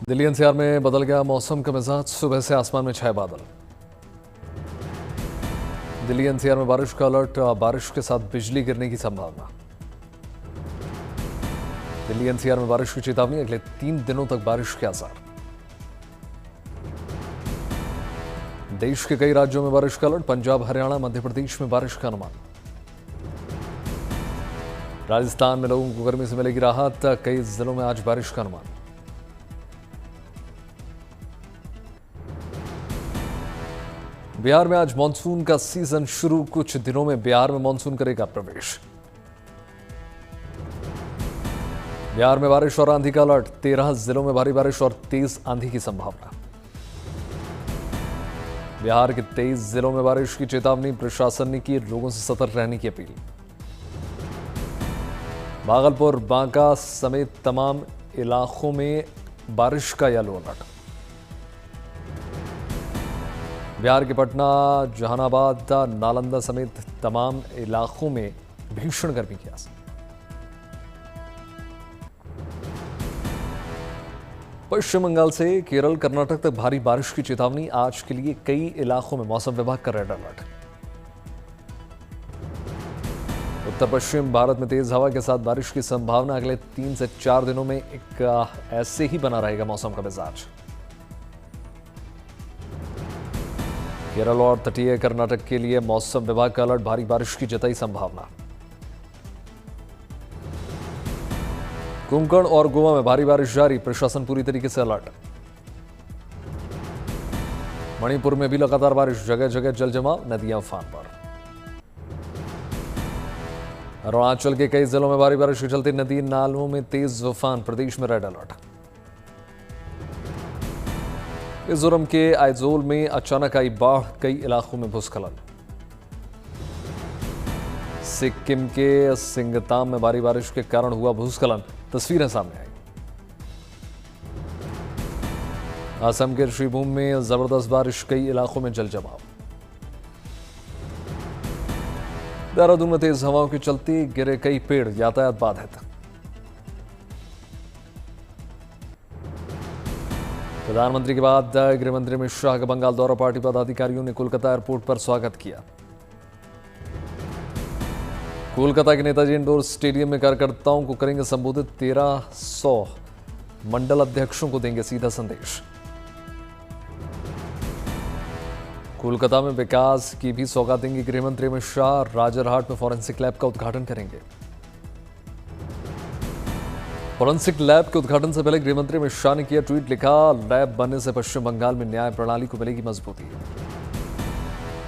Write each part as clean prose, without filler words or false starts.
Delhi NCR में बदल गया मौसम का मिजाज, सुबह से आसमान में छाए बादल। दिल्ली एनसीआर में बारिश का अलर्ट, बारिश के साथ बिजली गिरने की संभावना। दिल्ली एनसीआर में बारिश की चेतावनी, अगले 3 दिनों तक बारिश के आसार। देश के कई राज्यों में बारिश का अलर्ट, पंजाब, हरियाणा, मध्य प्रदेश में बारिश का अनुमान। राजस्थान में लोगों को गर्मी से मिलेगी राहत, कई जिलों में आज बारिश का अनुमान। बिहार में आज मानसून का सीजन शुरू, कुछ दिनों में बिहार में मानसून करेगा प्रवेश। बिहार में बारिश और आंधी का अलर्ट, 13 जिलों में भारी बारिश और तेज आंधी की संभावना। बिहार के 23 जिलों में बारिश की चेतावनी, प्रशासन ने की लोगों से सतर्क रहने की अपील। भागलपुर, बांका समेत तमाम इलाकों में बारिश का येलो अलर्ट। बिहार के पटना, जहानाबाद, नालंदा समेत तमाम इलाकों में भीषण गर्मी की आसार। पश्चिम बंगाल से केरल, कर्नाटक तक भारी बारिश की चेतावनी, आज के लिए कई इलाकों में मौसम विभाग का रेड अलर्ट। उत्तर पश्चिम भारत में तेज हवा के साथ बारिश की संभावना, अगले 3 से 4 दिनों में एक ऐसे ही बना रहेगा मौसम का मिजाज। केरल और तटीय कर्नाटक के लिए मौसम विभाग का अलर्ट, भारी बारिश की जताई संभावना। कोंकण और गोवा में भारी बारिश जारी, प्रशासन पूरी तरीके से अलर्ट। मणिपुर में भी लगातार बारिश, जगह जगह जल जमाव, नदियां उफान पर। अरुणाचल के कई जिलों में भारी बारिश के चलते नदी नालों में तेज उफान, प्रदेश में रेड अलर्ट। मिजोरम के आइजोल में अचानक आई बाढ़, कई इलाकों में भूस्खलन। सिक्किम के सिंगताम में भारी बारिश के कारण हुआ भूस्खलन, तस्वीरें सामने आई। असम के श्रीभूम में जबरदस्त बारिश, कई इलाकों में जल जमाव। देहरादून में तेज हवाओं के चलते गिरे कई पेड़, यातायात बाधित। प्रधानमंत्री के बाद गृहमंत्री अमित शाह का बंगाल दौरा, पार्टी पदाधिकारियों ने कोलकाता एयरपोर्ट पर स्वागत किया। कोलकाता के नेताजी इंडोर स्टेडियम में कार्यकर्ताओं को करेंगे संबोधित, 1300 मंडल अध्यक्षों को देंगे सीधा संदेश। कोलकाता में विकास की भी सौगात देंगे गृहमंत्री अमित शाह, राजरहाट में फॉरेंसिक लैब का उद्घाटन करेंगे। फॉरेंसिक लैब के उद्घाटन से पहले गृहमंत्री अमित शाह ने किया ट्वीट, लिखा, लैब बनने से पश्चिम बंगाल में न्याय प्रणाली को मिलेगी मजबूती।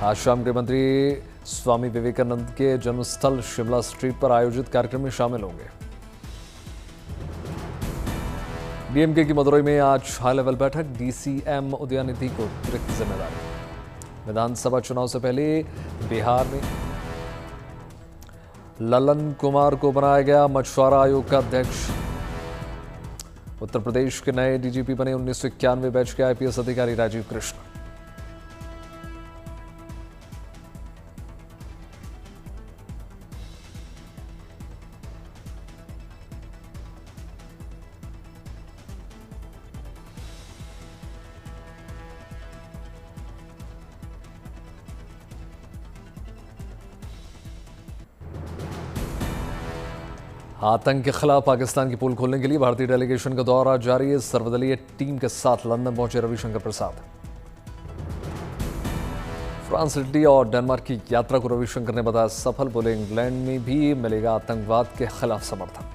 आज शाम गृहमंत्री स्वामी विवेकानंद के जन्मस्थल शिमला स्ट्रीट पर आयोजित कार्यक्रम में शामिल होंगे। डीएमके की मदुरई में आज हाई लेवल बैठक, डीसीएम उदयनिधि को अतिरिक्त जिम्मेदारी। विधानसभा चुनाव से पहले बिहार में ललन कुमार को बनाया गया मछुआरा आयोग का अध्यक्ष। उत्तर प्रदेश के नए डीजीपी बने 1991 बैच के आईपीएस अधिकारी राजीव कृष्ण। आतंक के खिलाफ पाकिस्तान की पोल खोलने के लिए भारतीय डेलीगेशन का दौरा जारी है। सर्वदलीय टीम के साथ लंदन पहुंचे रविशंकर प्रसाद। फ्रांस, इटली और डेनमार्क की यात्रा को रविशंकर ने बताया सफल, बोले इंग्लैंड में भी मिलेगा आतंकवाद के खिलाफ समर्थन।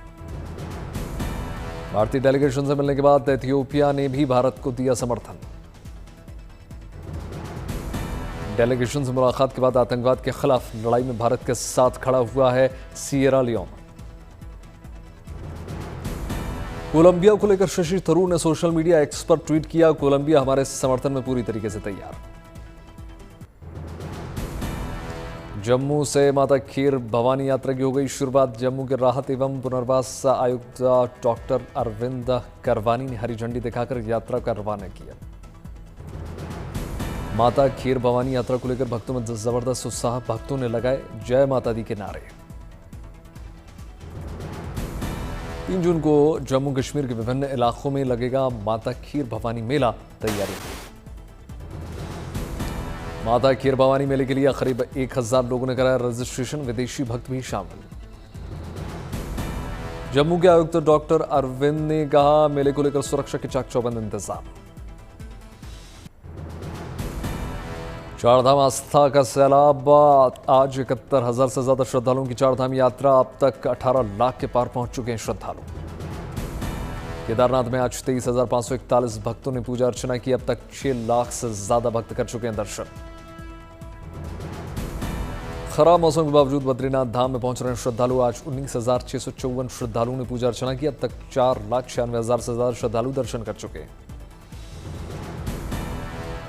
भारतीय डेलीगेशन से मिलने के बाद इथियोपिया ने भी भारत को दिया समर्थन। डेलीगेशन से मुलाकात के बाद आतंकवाद के खिलाफ लड़ाई में भारत के साथ खड़ा हुआ है सिएरा लियोन। कोलंबिया को लेकर शशि थरूर ने सोशल मीडिया एक्स पर ट्वीट किया, कोलंबिया हमारे समर्थन में पूरी तरीके से तैयार। जम्मू से माता खीर भवानी यात्रा की हो गई शुरुआत। जम्मू के राहत एवं पुनर्वास आयुक्त डॉक्टर अरविंद करवानी ने हरी झंडी दिखाकर यात्रा का रवाना किया। माता खीर भवानी यात्रा को लेकर भक्तों में जबरदस्त उत्साह, भक्तों ने लगाए जय माता दी के नारे। 3 जून को जम्मू कश्मीर के विभिन्न इलाकों में लगेगा माता खीर भवानी मेला। तैयारी। माता खीर भवानी मेले के लिए करीब 1000 लोगों ने कराया रजिस्ट्रेशन। विदेशी भक्त भी शामिल। जम्मू के आयुक्त डॉक्टर अरविंद ने कहा, मेले को लेकर सुरक्षा के चाक चौबंद इंतजाम। चारधाम आस्था का सैलाब। आज 71,000 से ज्यादा श्रद्धालुओं की चारधाम यात्रा। अब तक 18 लाख के पार पहुंच चुके हैं श्रद्धालु। केदारनाथ में आज 23,541 भक्तों ने पूजा अर्चना की। अब तक 6 लाख से ज्यादा भक्त कर चुके हैं दर्शन। खराब मौसम के बावजूद बद्रीनाथ धाम में पहुंच रहे हैं श्रद्धालु। आज 19,654 श्रद्धालुओं ने पूजा अर्चना की। अब तक 4,96,000 से ज्यादा श्रद्धालु दर्शन कर चुके हैं।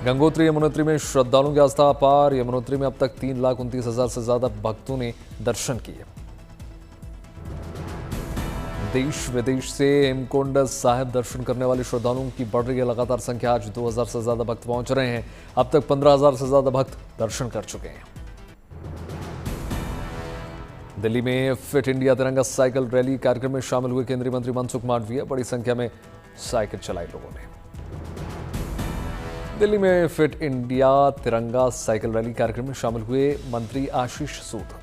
गंगोत्री यमुनोत्री में श्रद्धालुओं की आस्था अपार। यमुनोत्री में अब तक 3,29,000 से ज्यादा भक्तों ने दर्शन किए। देश विदेश से हेमकुंड साहिब दर्शन करने वाले श्रद्धालुओं की बढ़ रही है लगातार संख्या। आज 2,000 से ज्यादा भक्त पहुंच रहे हैं। अब तक 15,000 से ज्यादा भक्त दर्शन कर चुके हैं। दिल्ली में फिट इंडिया तिरंगा साइकिल रैली कार्यक्रम में शामिल हुए केंद्रीय मंत्री मनसुख मांडविया। बड़ी संख्या में साइकिल चलाई लोगों ने। दिल्ली में फिट इंडिया तिरंगा साइकिल रैली कार्यक्रम में शामिल हुए मंत्री आशीष सूद।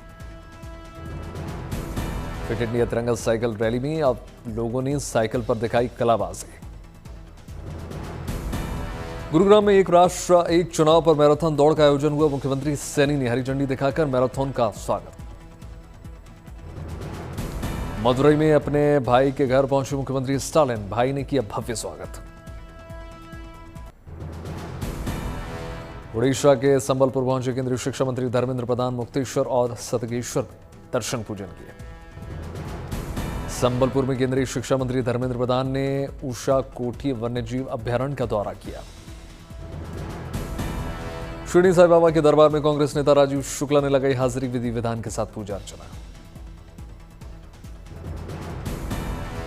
फिट इंडिया तिरंगा साइकिल रैली में अब लोगों ने साइकिल पर दिखाई कलाबाजी। गुरुग्राम में एक राष्ट्र एक चुनाव पर मैराथन दौड़ का आयोजन हुआ। मुख्यमंत्री सैनी ने हरी झंडी दिखाकर मैराथन का स्वागत। मदुरई में अपने भाई के घर पहुंचे मुख्यमंत्री स्टालिन। भाई ने किया भव्य स्वागत। उड़ीसा के संबलपुर पहुंचे केंद्रीय शिक्षा मंत्री धर्मेंद्र प्रधान। मुक्तेश्वर और सतगेश्वर दर्शन पूजन किए। संबलपुर में केंद्रीय शिक्षा मंत्री धर्मेंद्र प्रधान ने उषा कोठी वन्यजीव अभ्यारण्य का दौरा किया। शिरडी साईं बाबा के दरबार में कांग्रेस नेता राजीव शुक्ला ने लगाई हाजिरी। विधि विधान के साथ पूजा अर्चना।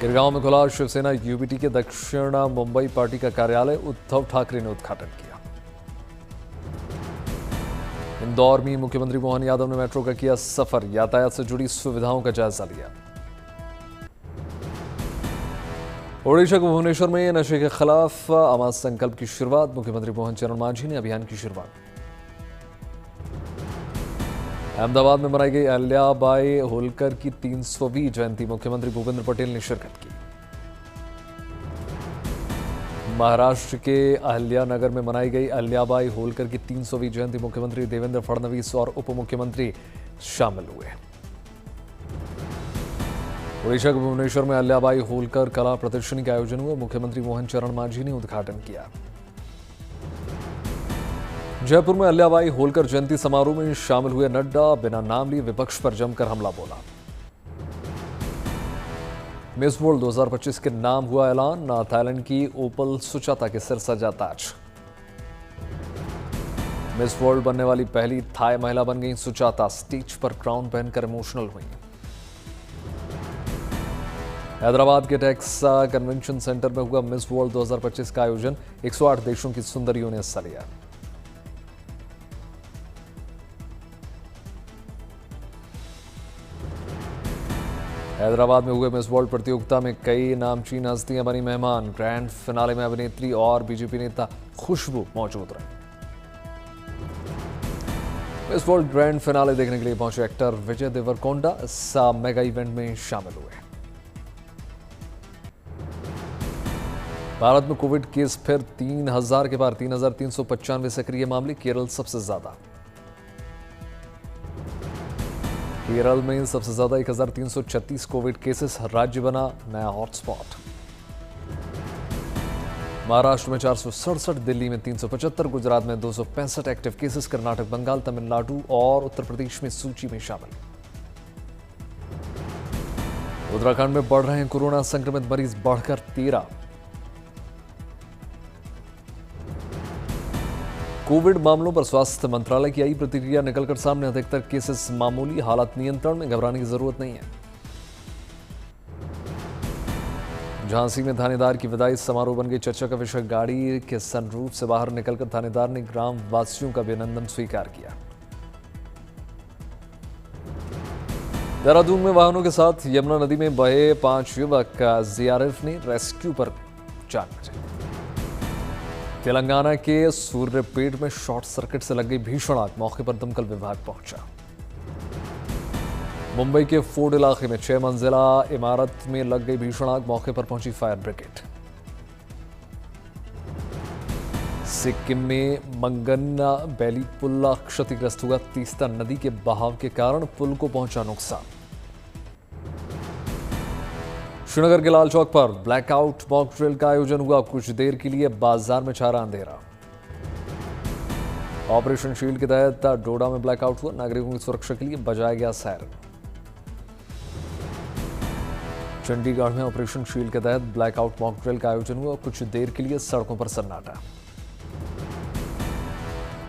गिरगांव में खुला शिवसेना यूबीटी के दक्षिण मुंबई पार्टी का कार्यालय। उद्धव ठाकरे ने उद्घाटन किया। इंदौर में मुख्यमंत्री मोहन यादव ने मेट्रो का किया सफर। यातायात से जुड़ी सुविधाओं का जायजा लिया। ओडिशा के भुवनेश्वर में नशे के खिलाफ अमर संकल्प की शुरुआत। मुख्यमंत्री मोहन चरण मांझी ने अभियान की शुरुआत। अहमदाबाद में मनाई गई अहिल्याबाई होलकर की 300वीं जयंती। मुख्यमंत्री भूपेंद्र पटेल ने शिरकत की। महाराष्ट्र के अहिल्यानगर में मनाई गई अहिल्याबाई होलकर की 300वीं जयंती। मुख्यमंत्री देवेंद्र फडणवीस और उप मुख्यमंत्री शामिल हुए। ओडिशा के भुवनेश्वर में अहिल्याबाई होलकर कला प्रदर्शनी का आयोजन हुआ। मुख्यमंत्री मोहन चरण मांझी ने उद्घाटन किया। जयपुर में अहिल्याबाई होलकर जयंती समारोह में शामिल हुए नड्डा। बिना नाम लिए विपक्ष पर जमकर हमला बोला। मिस वर्ल्ड 2025 के नाम हुआ ऐलान। थाईलैंड की ओपल सुचाता के सिर सजा ताज। मिस वर्ल्ड बनने वाली पहली थाई महिला बन गई सुचाता। स्टेज पर क्राउन पहनकर इमोशनल हुई। हैदराबाद के टेक्सा कन्वेंशन सेंटर में हुआ मिस वर्ल्ड 2025 का आयोजन। 108 देशों की सुंदरियों ने हिस्सा लिया। हैदराबाद में हुए मिस वर्ल्ड प्रतियोगिता में कई नामचीन हस्तियां बनी मेहमान। ग्रैंड फिनाले में अभिनेत्री और बीजेपी नेता खुशबू मौजूद रहे। मिस वर्ल्ड ग्रैंड फिनाले देखने के लिए पहुंचे एक्टर विजय देवरकोंडा इस मेगा इवेंट में शामिल हुए। भारत में कोविड केस फिर 3,000 के पार। 3,395 सक्रिय मामले। केरल सबसे ज्यादा। केरल में सबसे ज्यादा 1,336 कोविड केसेस। राज्य बना नया हॉटस्पॉट। महाराष्ट्र में 467, दिल्ली में 375, गुजरात में 265 एक्टिव केसेस। कर्नाटक, बंगाल, तमिलनाडु और उत्तर प्रदेश में सूची में शामिल। उत्तराखंड में बढ़ रहे हैं कोरोना संक्रमित मरीज, बढ़कर 13। कोविड मामलों पर स्वास्थ्य मंत्रालय की आई प्रतिक्रिया निकलकर सामने। अधिकतर केसेस मामूली, हालात नियंत्रण में, घबराने की जरूरत नहीं है। झांसी में थानेदार की विदाई समारोह बन गई चर्चा का विषय। गाड़ी के सनरूफ से बाहर निकलकर थानेदार ने ग्राम वासियों का अभिनंदन स्वीकार किया। देहरादून में वाहनों के साथ यमुना नदी में बहे 5 युवक का जीआरएफ ने रेस्क्यू पर जान बचाई। तेलंगाना के सूर्यपेट में शॉर्ट सर्किट से लग गई भीषण आग, मौके पर दमकल विभाग पहुंचा। मुंबई के फोर्ड इलाके में 6 मंजिला इमारत में लग गई भीषण आग, मौके पर पहुंची फायर ब्रिगेड। सिक्किम में मंगन्ना बैली पुल क्षतिग्रस्त हुआ, तीस्ता नदी के बहाव के कारण पुल को पहुंचा नुकसान। श्रीनगर के लाल चौक पर ब्लैकआउट मॉक ड्रिल का आयोजन हुआ, कुछ देर के लिए बाजार में छा रहा अंधेरा। ऑपरेशन शील्ड के तहत डोडा में ब्लैकआउट हुआ, नागरिकों की सुरक्षा के लिए बजाया गया सायरन। चंडीगढ़ में ऑपरेशन शील्ड के तहत ब्लैकआउट मॉक ड्रिल का आयोजन हुआ, कुछ देर के लिए सड़कों पर सन्नाटा।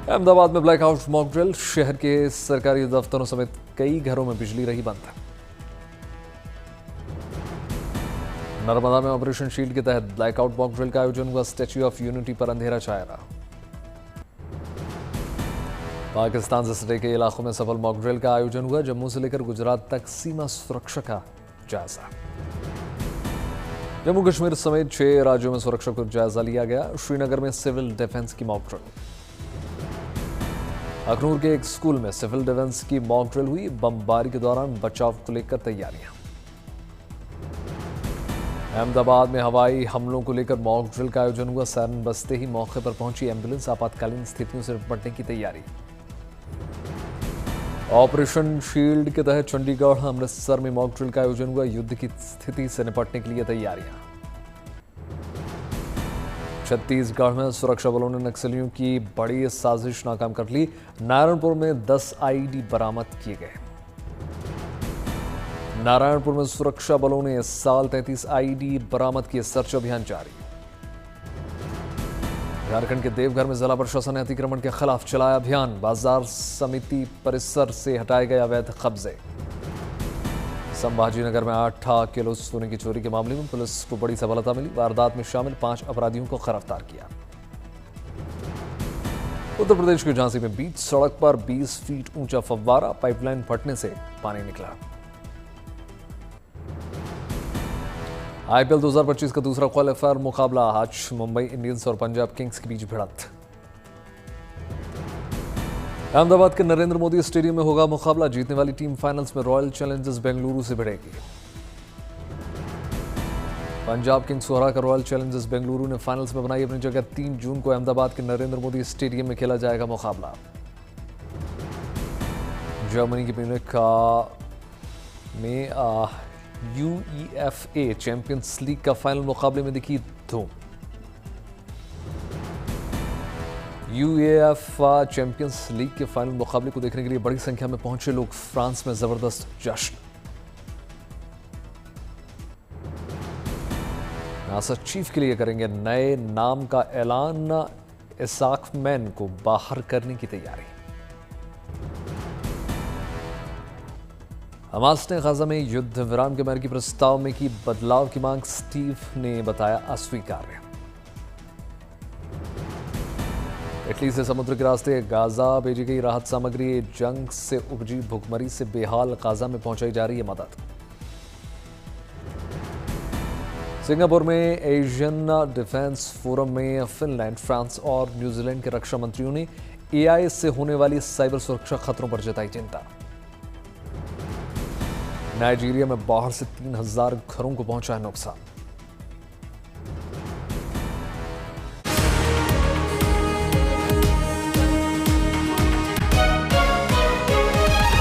अहमदाबाद में ब्लैकआउट मॉक ड्रिल, शहर के सरकारी दफ्तरों समेत कई घरों में बिजली रही बंद। नर्मदा में ऑपरेशन शील्ड के तहत ब्लैकआउट मॉक ड्रिल का आयोजन हुआ, स्टैच्यू ऑफ यूनिटी पर अंधेरा छाया रहा। पाकिस्तान से सटे के इलाकों में सफल मॉक ड्रिल का आयोजन हुआ, जम्मू से लेकर गुजरात तक सीमा सुरक्षा का जायजा। जम्मू कश्मीर समेत 6 राज्यों में सुरक्षा को जायजा लिया गया। श्रीनगर में सिविल डिफेंस की मॉक ड्रिल। अखनूर के एक स्कूल में सिविल डिफेंस की मॉक ड्रिल हुई, बमबारी के दौरान बचाव को लेकर तैयारियां। अहमदाबाद में हवाई हमलों को लेकर मॉक ड्रिल का आयोजन हुआ, सायरन बजते ही मौके पर पहुंची एम्बुलेंस, आपातकालीन स्थितियों से निपटने की तैयारी। ऑपरेशन शील्ड के तहत चंडीगढ़ अमृतसर में मॉक ड्रिल का आयोजन हुआ, युद्ध की स्थिति से निपटने के लिए तैयारियां। छत्तीसगढ़ में सुरक्षा बलों ने नक्सलियों की बड़ी साजिश नाकाम कर ली, नारायणपुर में 10 आईईडी बरामद किए गए। नारायणपुर में सुरक्षा बलों ने इस साल 33 आईईडी बरामद किए, सर्च अभियान जारी। झारखंड के देवघर में जिला प्रशासन ने अतिक्रमण के खिलाफ चलाया अभियान, बाजार समिति परिसर से हटाए गए अवैध कब्जे। संभाजी नगर में 8 किलो सोने की चोरी के मामले में पुलिस को बड़ी सफलता मिली, वारदात में शामिल 5 अपराधियों को गिरफ्तार किया। उत्तर प्रदेश के झांसी में बीच सड़क पर 20 फीट ऊंचा फव्वारा, पाइपलाइन फटने से पानी निकला। आईपीएल 2025 का दूसरा क्वालिफायर मुकाबला आज मुंबई इंडियंस और पंजाब किंग्स के बीच भिड़ंत। अहमदाबाद के नरेंद्र मोदी स्टेडियम में होगा मुकाबला, जीतने वाली टीम फाइनल्स में रॉयल चैलेंजर्स बेंगलुरु से भिड़ेगी। पंजाब किंग्स को हराकर रॉयल चैलेंजर्स बेंगलुरु ने फाइनल्स में बनाई अपनी जगह। 3 जून को अहमदाबाद के नरेंद्र मोदी स्टेडियम में खेला जाएगा मुकाबला। जर्मनी के म्यूनिख में यूईएफए चैंपियंस लीग का फाइनल मुकाबले में दिखी धूम। यूईएफए चैंपियंस लीग के फाइनल मुकाबले को देखने के लिए बड़ी संख्या में पहुंचे लोग, फ्रांस में जबरदस्त जश्न। नासा चीफ के लिए करेंगे नए नाम का ऐलान, इसाक मैन को बाहर करने की तैयारी। हमास ने गाजा में युद्ध विराम के अमेरिकी प्रस्ताव में की बदलाव की मांग, स्टीव ने बताया अस्वीकार्य। इटली से समुद्र के रास्ते गाजा भेजी गई राहत सामग्री, जंग से उपजी भुखमरी से बेहाल गाजा में पहुंचाई जा रही है मदद। सिंगापुर में एशियन डिफेंस फोरम में फिनलैंड, फ्रांस और न्यूजीलैंड के रक्षा मंत्रियों ने एआई से होने वाली साइबर सुरक्षा खतरों पर जताई चिंता। नाइजीरिया में बाढ़ से 3000 घरों को पहुंचा है नुकसान।